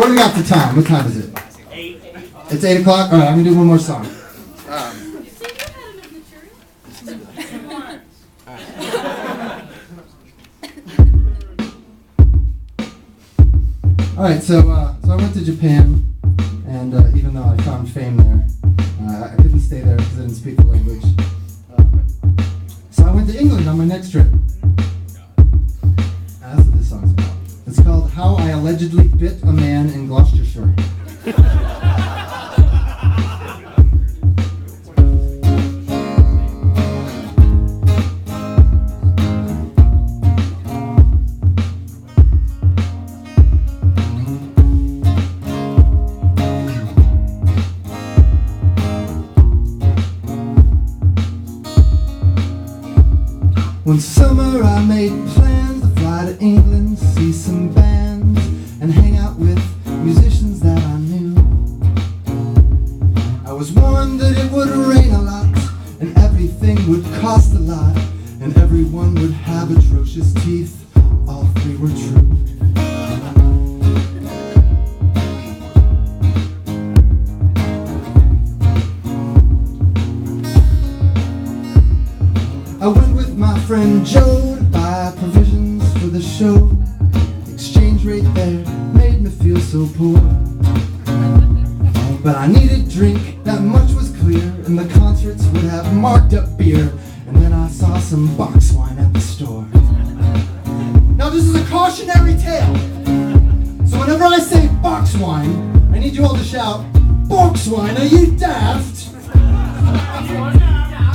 What do we got for time? What time is it? 8. It's 8 o'clock? All right, I'm going to do one more song. All right, so I went to Japan, and even though I found fame there, I couldn't stay there because I didn't speak the language. So I went to England on my next trip. That's what this song's about. It's called How I Allegedly Bit a Man in Gloucestershire. One summer I made plans to fly to England, see some bands, and hang out with musicians that I knew. I was warned that it would rain a lot, and everything would cost a lot, and everyone would have atrocious teeth. All three were true. I went with my friend Joe to buy provisions for the show. The exchange rate there made me feel so poor. But I needed drink, that much was clear, and the concerts would have marked up beer. And then I saw some box wine at the store. Now this is a cautionary tale, so whenever I say box wine, I need you all to shout, "Box wine, are you daft?"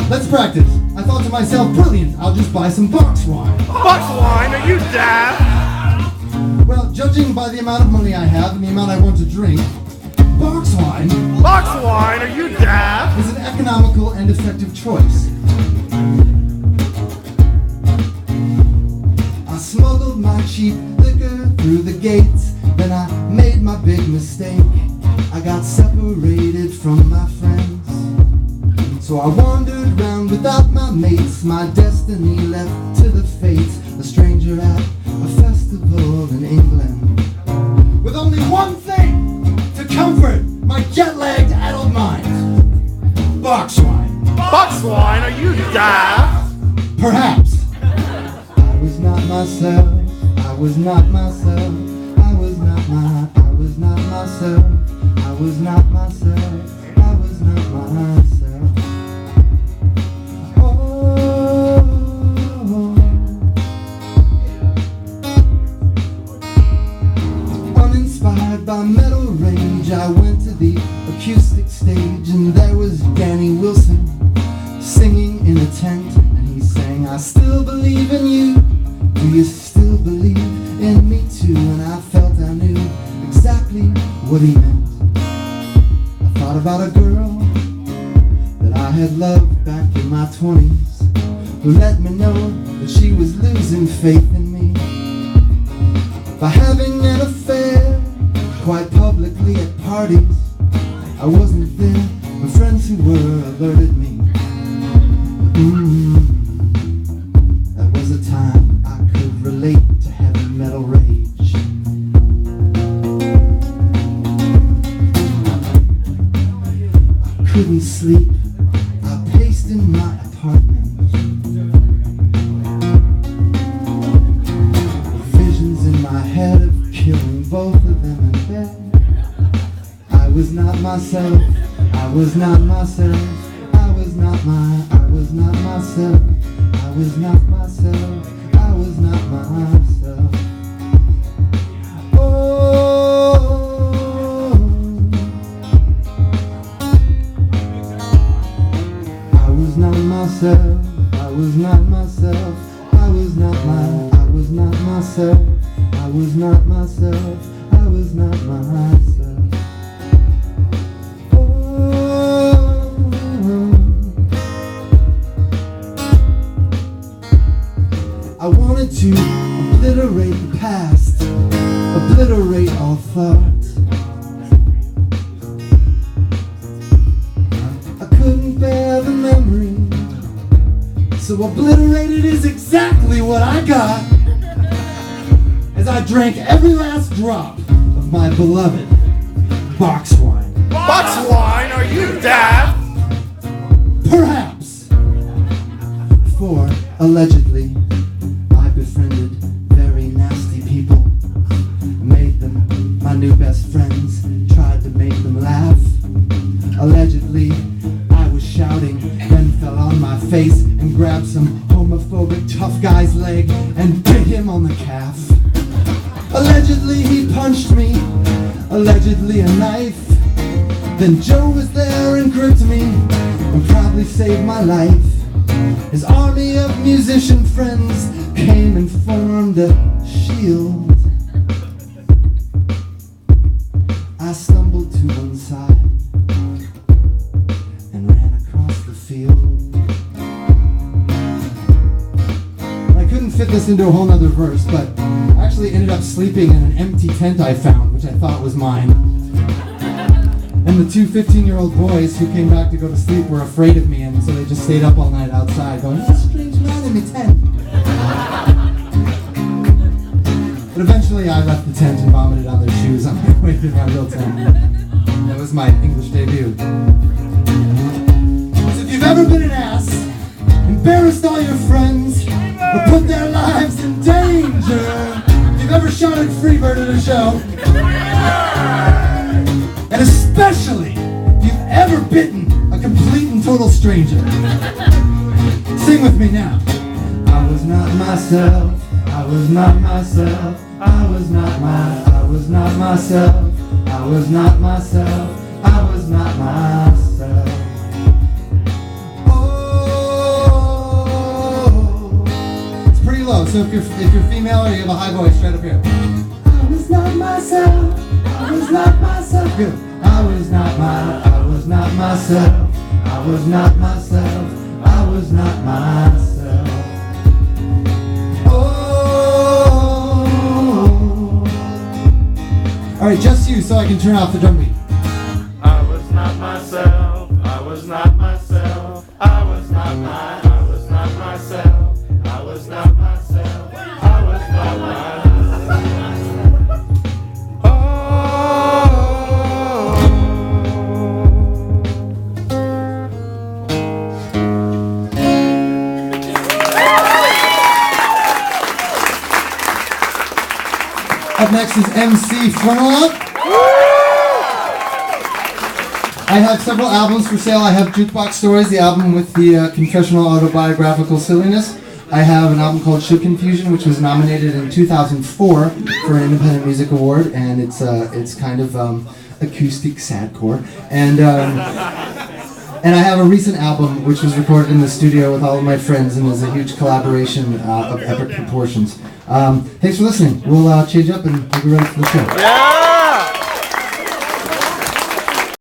Let's practice. I thought to myself, brilliant, I'll just buy some box wine. Box wine, are you daft? Well, judging by the amount of money I have and the amount I want to drink, box wine Are you daft? is an economical and effective choice. I smuggled my cheap liquor through the gates, then I made my big mistake. I got separated from my friends. So I wandered round without my mates, my destiny left to the fates, a stranger at a festival in England, with only one thing to comfort my jet-lagged adult mind: box wine. Box wine, are you daft? Perhaps. I was not myself, I was not myself, I was not myself, I was not myself, I was not myself. By metal range, I went to the acoustic stage, and there was Danny Wilson singing in a tent, and he sang, "I still believe in you, do you still believe in me too?" And I felt I knew exactly what he meant. I thought about a girl that I had loved back in my 20s, who let me know that she was losing faith in me by having an affair quite publicly at parties. I wasn't there, but friends who were alerted me. That was a time I could relate to heavy metal rage. I couldn't sleep, I paced in my apartment. Visions in my head of killing both of them in bed. I was not myself, I was not myself, I was not myself, I was not myself, I was not myself. Oh, I was not myself, I was not myself, I was not myself, I was not myself, I was not myself. I wanted to obliterate the past, obliterate all thought. I couldn't bear the memory, so obliterated is exactly what I got, as I drank every last drop of of my beloved box wine. Box wine, are you daft? Perhaps. For allegedly, I befriended very nasty people, made them my new best friends, tried to make them laugh. Allegedly, I was shouting, then fell on my face and grabbed some homophobic tough guy's leg and bit him on the calf. Allegedly, he punched me, allegedly a knife. Then Joe was there and gripped me and proudly saved my life. His army of musician friends came and formed a shield. I stumbled to one side and ran across the field. I couldn't fit this into a whole nother verse, but I actually ended up sleeping in an empty tent I found, which I thought was mine. And the two 15-year-old boys who came back to go to sleep were afraid of me, and so they just stayed up all night outside going, "There's a strange man in the tent." But eventually I left the tent and vomited on their shoes on my way to my real tent. That was my English debut. So if you've ever been an ass, embarrassed all your friends, or put their lives in danger, if you've ever shouted Freebird at a show, and especially if you've ever bitten a complete and total stranger, sing with me now. I was not myself, I was not myself, I was not myself, I was not myself, I was not myself. Oh, it's pretty low, so if you're female or you have a high voice, right up here. I was not myself, I was not myself. Good. I was not myself, I was not myself, I was not myself. Oh. All right, just you, so I can turn off the drum beat. I was not myself, I was not myself, I was not myself, I was not myself, I was not myself. Up next is MC Frontalot. I have several albums for sale. I have Jukebox Stories, the album with the confessional autobiographical silliness. I have an album called Shook Confusion, which was nominated in 2004 for an Independent Music Award, and it's kind of acoustic sadcore. And I have a recent album which was recorded in the studio with all of my friends and is a huge collaboration of epic proportions. Thanks for listening. We'll change up and we'll be ready for the show. Yeah!